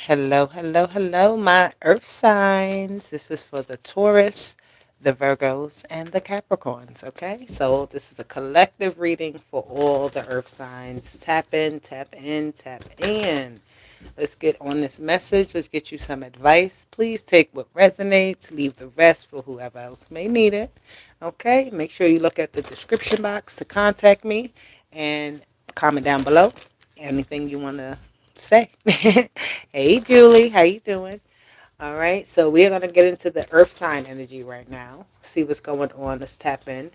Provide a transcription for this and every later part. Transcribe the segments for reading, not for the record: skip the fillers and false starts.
Hello, hello, hello, my earth signs. This is for the Taurus, the Virgos, and the Capricorns, okay? So this is a collective reading for all the earth signs. Tap in, tap in, tap in. Let's get on this message. Let's get you some advice. Please take what resonates, leave the rest for whoever else may need it, okay? Make sure you look at the description box to contact me and comment down below anything you want to say. Hey Julie, how you doing? All right, so we're gonna get into the earth sign energy right now. See what's going on. Let's tap in.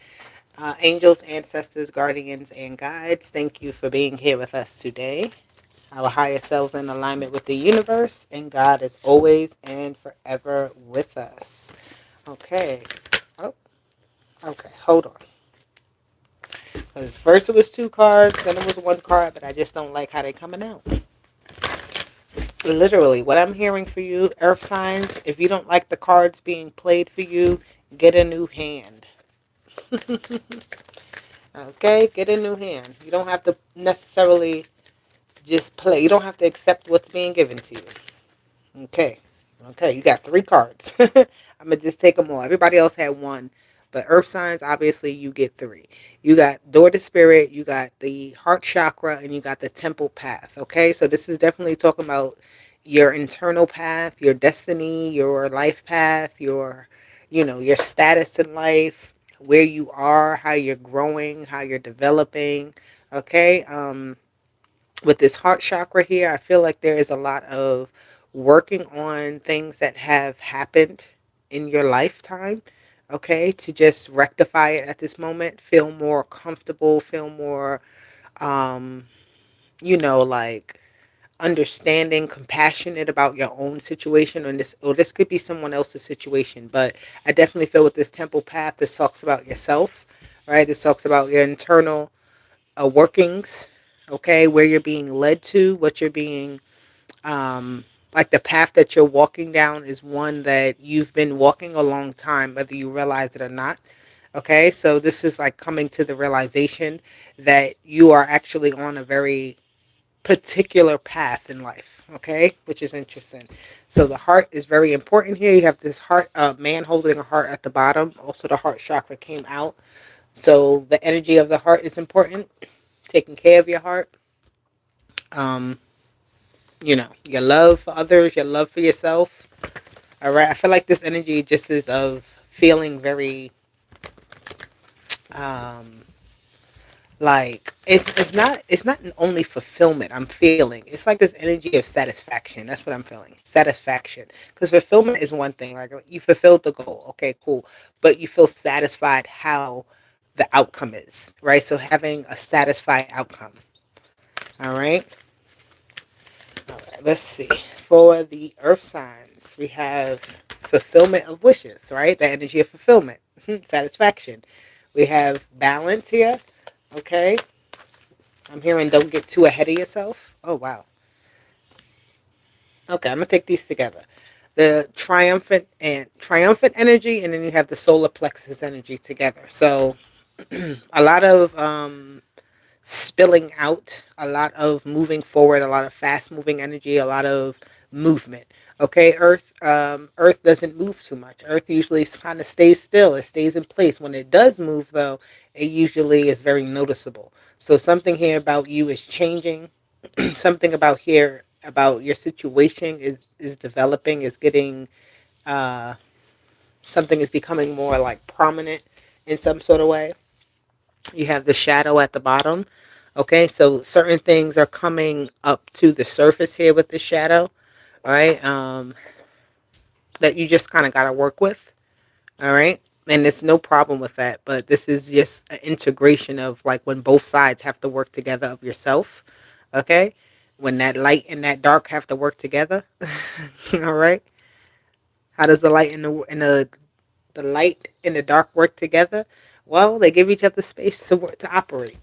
Angels, ancestors, guardians, and guides, thank you for being here with us today. Our higher selves in alignment with the universe, and God is always and forever with us. Okay. Oh, okay. Hold on. Because first it was two cards, then it was one card, but I just don't like how they're coming out. Literally, what I'm hearing for you, earth signs, if you don't like the cards being played for you, get a new hand. Okay, get a new hand. You don't have to necessarily just play. You don't have to accept what's being given to you. Okay. Okay, you got three cards. I'm going to just take them all. Everybody else had one. But earth signs, obviously, you get three. You got door to spirit, you got the heart chakra, and you got the temple path. Okay, so this is definitely talking about your internal path, your destiny, your life path, your status in life, where you are, how you're growing, how you're developing. Okay, with this heart chakra here, I feel like there is a lot of working on things that have happened in your lifetime, okay, to just rectify it at this moment, feel more comfortable, feel more, um, like understanding, compassionate about your own situation, or this could be someone else's situation, but I definitely feel with this temple path, this talks about yourself, right? This talks about your internal workings, okay, where you're being led to, what you're being, like the path that you're walking down is one that you've been walking a long time, whether you realize it or not. Okay, so this is like coming to the realization that you are actually on a very particular path in life, okay, which is interesting. So the heart is very important here. You have this heart, man holding a heart at the bottom. Also, the heart chakra came out. So the energy of the heart is important, taking care of your heart. Um, your love for others, your love for yourself. All right. I feel like this energy just is of feeling very, um, like it's not only fulfillment I'm feeling. It's like this energy of satisfaction. That's what I'm feeling. Satisfaction. Because fulfillment is one thing. Like you fulfilled the goal. Okay, cool. But you feel satisfied how the outcome is, right? So having a satisfied outcome. All right. All right, let's see. For the earth signs, we have fulfillment of wishes, right? The energy of fulfillment, satisfaction. We have balance here. Okay. I'm hearing don't get too ahead of yourself. Oh, wow. Okay, I'm going to take these together. The triumphant energy, and then you have the solar plexus energy together. So a lot of spilling out, a lot of moving forward, a lot of fast moving energy, a lot of movement. Okay, Earth doesn't move too much. Earth usually kind of stays still. It stays in place. When it does move, though, it usually is very noticeable. So something here about you is changing. Something about here about your situation is developing, is getting, uh, something is becoming more like prominent in some sort of way. You have the shadow at the bottom. Okay, so certain things are coming up to the surface here with the shadow, all right, that you just kind of got to work with, all right? And there's no problem with that, but this is just an integration of like when both sides have to work together of yourself, okay? When that light and that dark have to work together, all right? How does the light and the light and the dark work together? Well, they give each other space to work, to operate.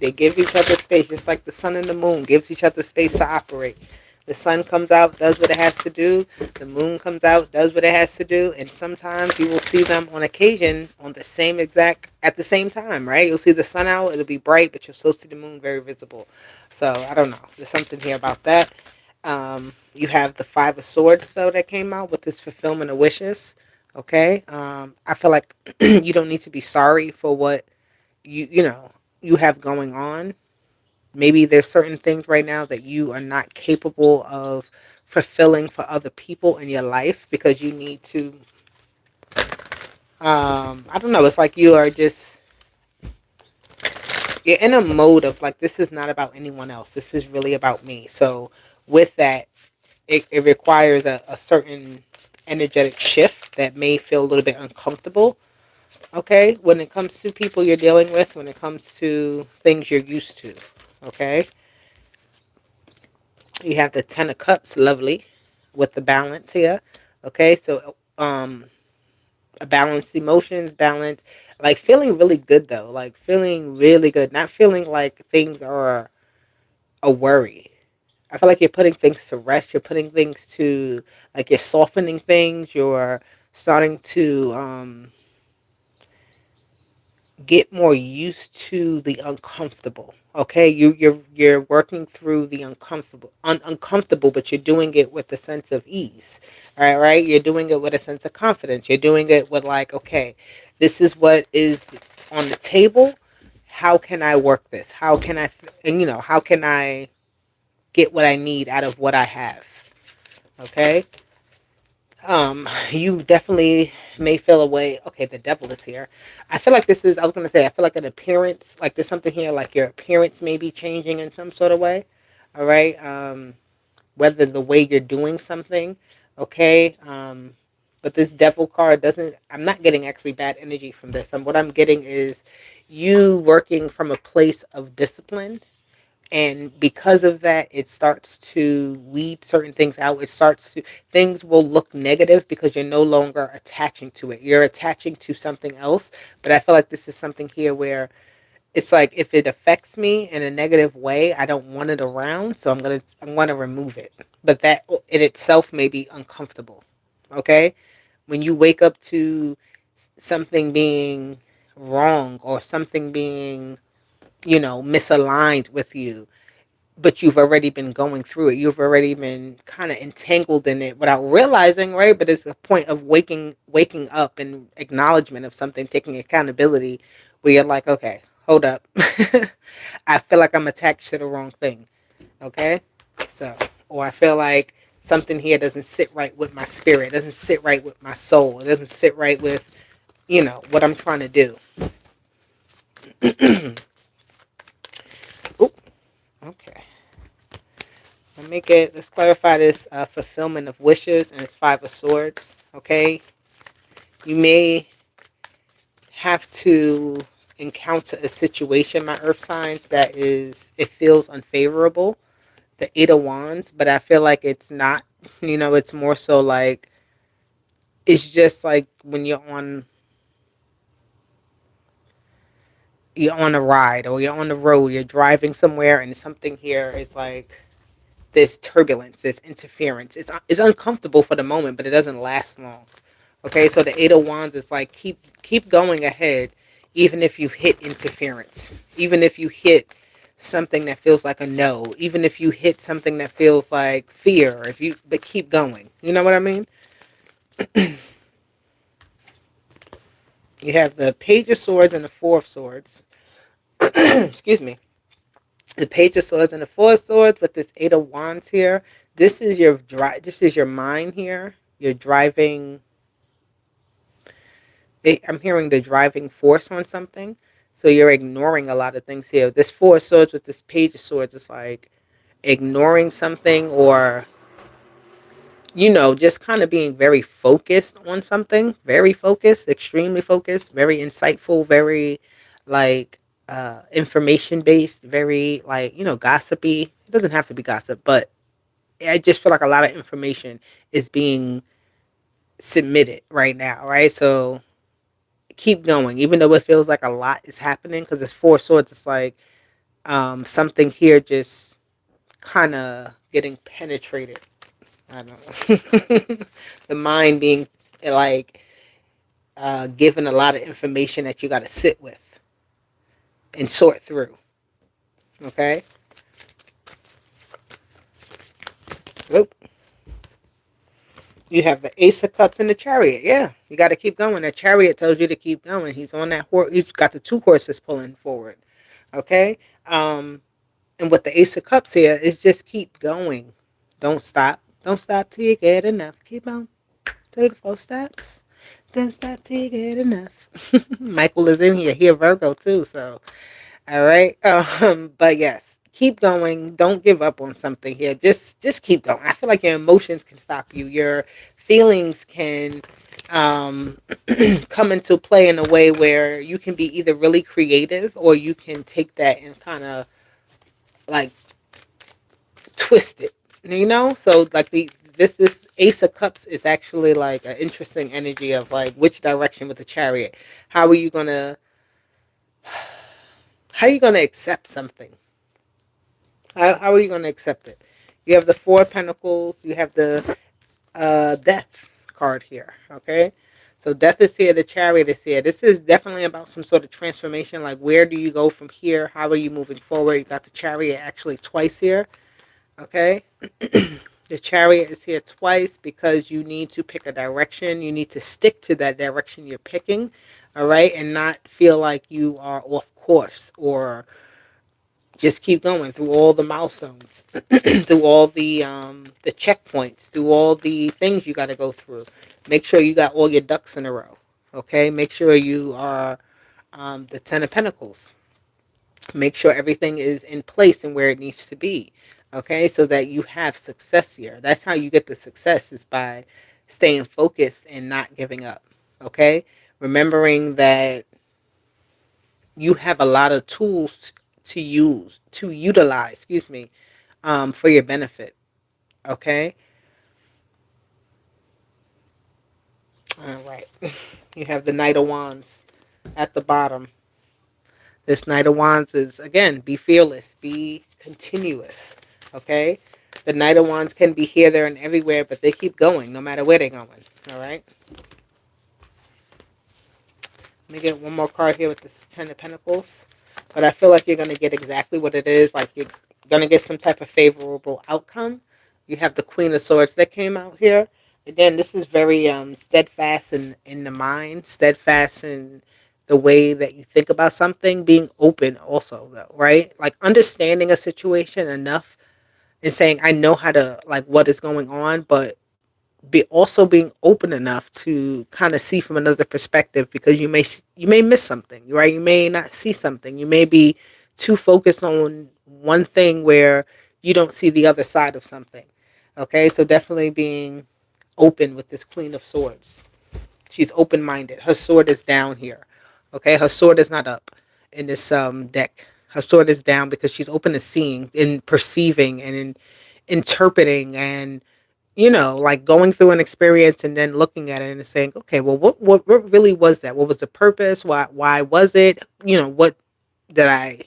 They give each other space, just like the sun and the moon gives each other space to operate. The sun comes out, does what it has to do. The moon comes out, does what it has to do. And sometimes you will see them on occasion on the same exact, at the same time, right? You'll see the sun out, it'll be bright, but you'll still see the moon very visible. So I don't know. There's something here about that. You have the Five of Swords, though, that came out with this fulfillment of wishes. Okay. I feel like you don't need to be sorry for what you have going on. Maybe there's certain things right now that you are not capable of fulfilling for other people in your life because you need to. I don't know. It's like you're in a mode of like, this is not about anyone else. This is really about me. So with that, it requires a certain energetic shift that may feel a little bit uncomfortable. Okay, when it comes to people you're dealing with, when it comes to things you're used to. Okay, you have the Ten of Cups, lovely, with the balance here. Okay, so a balanced emotions, balance, like feeling really good though, like feeling really good, not feeling like things are a worry. I feel like you're putting things to rest. You're putting things to, like, you're softening things. You're starting to get more used to the uncomfortable. Okay, you're working through the uncomfortable, but you're doing it with a sense of ease. All right, right. You're doing it with a sense of confidence. You're doing it with like, okay, this is what is on the table. How can I work this? How can I, and how can I get what I need out of what I have? Okay. You definitely may feel a way. Okay, the devil is here. I feel like this is, I was gonna say, I feel like an appearance, like there's something here, like your appearance may be changing in some sort of way. All right. Whether the way you're doing something, okay. But this devil card doesn't, I'm not getting actually bad energy from this. What I'm getting is you working from a place of discipline, and because of that, it starts to weed certain things out. It starts to, things will look negative because you're no longer attaching to it. You're attaching to something else. But I feel like this is something here where it's like, if it affects me in a negative way, I don't want it around, so I'm gonna remove it. But that in itself may be uncomfortable. Okay, when you wake up to something being wrong or something being, misaligned with you, but you've already been going through it. You've already been kind of entangled in it without realizing, right? But it's a point of waking up and acknowledgement of something, taking accountability, where you're like, okay, hold up. I feel like I'm attached to the wrong thing. Okay? So, or I feel like something here doesn't sit right with my spirit, doesn't sit right with my soul, it doesn't sit right with, what I'm trying to do. Oop, okay. Let's clarify this fulfillment of wishes and its Five of Swords. Okay, you may have to encounter a situation, my Earth signs, it feels unfavorable. The Eight of Wands, but I feel like it's not. It's more so like, it's just like when you're on a ride or you're on the road, you're driving somewhere, and something here is like this turbulence, this interference. It's uncomfortable for the moment, but it doesn't last long. Okay, so the Eight of Wands is like, keep going ahead, even if you hit interference, even if you hit something that feels like a no, even if you hit something that feels like fear, but keep going. You know what I mean? You have the Page of Swords and the Four of Swords. Excuse me. The Page of Swords and the Four of Swords with this Eight of Wands here. This is your mind here. You're driving. I'm hearing the driving force on something. So you're ignoring a lot of things here. This Four of Swords with this Page of Swords is like ignoring something, or just kind of being very focused on something. Very focused, extremely focused, very insightful, very like information based, very like, gossipy. It doesn't have to be gossip, but I just feel like a lot of information is being submitted right now, right? So keep going, even though it feels like a lot is happening, because it's Four Swords. It's like something here just kind of getting penetrated. I don't know. The mind being like given a lot of information that you got to sit with and sort through. Okay. You have the Ace of Cups and the Chariot. Yeah, you got to keep going. The Chariot tells you to keep going. He's on that horse. He's got the two horses pulling forward. Okay. And with the Ace of Cups here, is just keep going. Don't stop. Don't stop till you get enough. Keep on. Take the 4 steps. Don't stop till you get enough. Michael is in here. He a Virgo too. So, all right. But yes, keep going. Don't give up on something here. Just keep going. I feel like your emotions can stop you. Your feelings can um, come into play in a way where you can be either really creative or you can take that and kind of like twist it. You know, so like this Ace of Cups is actually like an interesting energy of like which direction with the Chariot. How are you gonna how are you gonna accept something? How are you going to accept it? You have the Four of Pentacles. You have the Death card here. Okay, so Death is here. The Chariot is here. This is definitely about some sort of transformation. Like, where do you go from here? How are you moving forward? You got the Chariot actually twice here. Okay, the Chariot is here twice because you need to pick a direction. You need to stick to that direction you're picking. All right, and not feel like you are off course or just keep going through all the milestones, through all the checkpoints, through all the things you got to go through. Make sure you got all your ducks in a row. Okay, make sure you are the Ten of Pentacles. Make sure everything is in place and where it needs to be. Okay, so that you have success here. That's how you get the success, is by staying focused and not giving up. Okay, remembering that you have a lot of tools to utilize, excuse me, for your benefit. Okay. All right. You have the Knight of Wands at the bottom. This Knight of Wands is, again, be fearless, be continuous. Okay. The Knight of Wands can be here, there, and everywhere, but they keep going no matter where they're going. All right. Let me get one more card here with this Ten of Pentacles. But I feel like you're going to get exactly what it is. Like, you're going to get some type of favorable outcome. You have the Queen of Swords that came out here. Again, this is very steadfast in the mind, steadfast in the way that you think about something, being open also, though, right? Like, understanding a situation enough and saying, I know how to, like, what is going on, but be also being open enough to kind of see from another perspective, because you may miss something, right? You may not see something. You may be too focused on one thing where you don't see the other side of something. Okay, so definitely being open with this Queen of Swords. She's open-minded. Her sword is down here. Okay, her sword is not up in this deck. Her sword is down because she's open to seeing and perceiving and interpreting and, like going through an experience and then looking at it and saying, okay, well, what really was that? What was the purpose? Why was it? What did I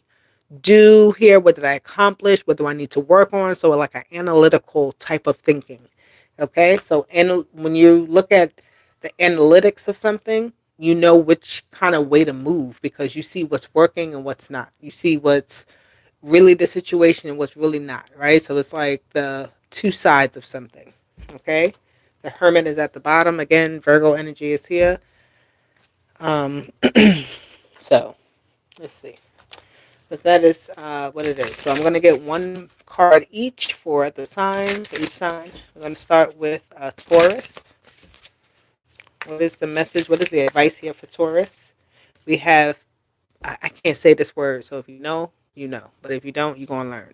do here? What did I accomplish? What do I need to work on? So like an analytical type of thinking. Okay, so and when you look at the analytics of something, you know which kind of way to move because you see what's working and what's not. You see what's really the situation and what's really not, right? So it's like the two sides of something. Okay, the Hermit is at the bottom again. Virgo energy is here. Um, so let's see. But that is what it is. So I'm going to get one card each for the sign, for each sign. I'm going to start with Taurus. What is the message? What is the advice here for Taurus? We have, I can't say this word, so if you know, you know. But if you don't, you're going to learn.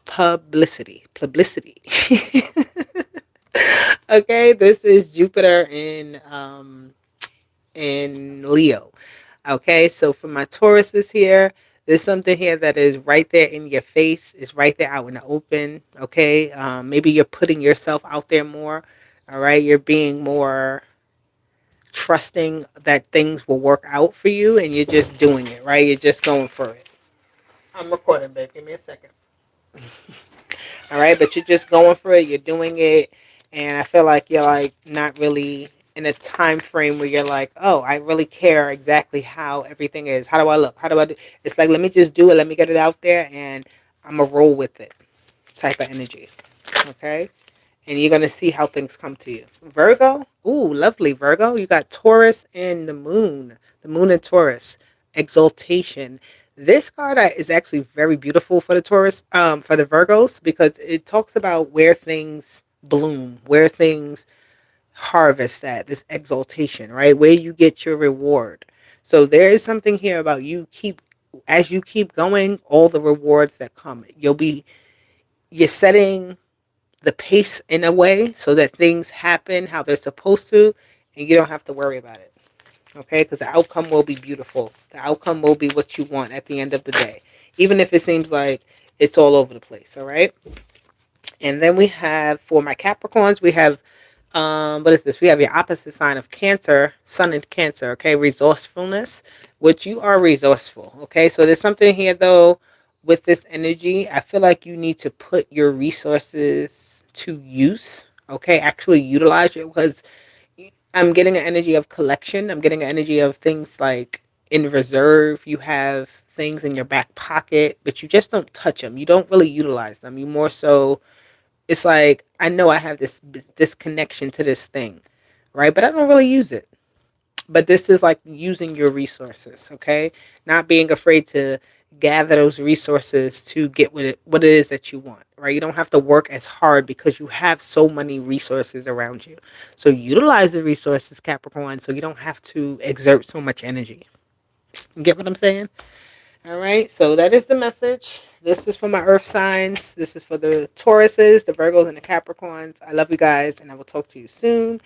Publicity. Publicity. Okay, this is Jupiter in Leo. Okay, so for my Tauruses here, there's something here that is right there in your face. It's right there out in the open. Okay, maybe you're putting yourself out there more. All right, you're being more trusting that things will work out for you, and you're just doing it. Right, you're just going for it. I'm recording, babe. Give me a second. All right, but you're just going for it. You're doing it, and I feel like you're like not really in a time frame where you're like, oh, I really care exactly how everything is. How do I look? How do I do? It's like, let me just do it. Let me get it out there, and I'm gonna roll with it. Type of energy. Okay, and you're going to see how things come to you. Virgo, ooh, lovely Virgo. You got Taurus and the moon and Taurus, exaltation. This card is actually very beautiful for the Taurus, for the Virgos, because it talks about where things bloom, where things harvest at, this exaltation, right? Where you get your reward. So there is something here about as you keep going, all the rewards that come, you're setting the pace in a way so that things happen how they're supposed to, and you don't have to worry about it. Okay, because the outcome will be beautiful. The outcome will be what you want at the end of the day, even if it seems like it's all over the place. All right. And then we have, for my Capricorns, we have, what is this? We have your opposite sign of Cancer, Sun in Cancer. Okay, resourcefulness, which you are resourceful. Okay, so there's something here though with this energy. I feel like you need to put your resources to use. Okay, actually utilize it, because I'm getting an energy of collection. I'm getting an energy of things like in reserve. You have things in your back pocket, but you just don't touch them. You don't really utilize them. You more so, it's like, I know I have this connection to this thing, right? But I don't really use it. But this is like using your resources, okay? Not being afraid to gather those resources to get what it is that you want, right? You don't have to work as hard because you have so many resources around you. So utilize the resources, Capricorn, so you don't have to exert so much energy. You get what I'm saying? All right, so that is the message. This is for my earth signs. This is for the Tauruses, the Virgos, and the Capricorns. I love you guys, and I will talk to you soon.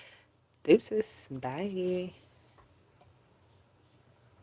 Deuces. Bye.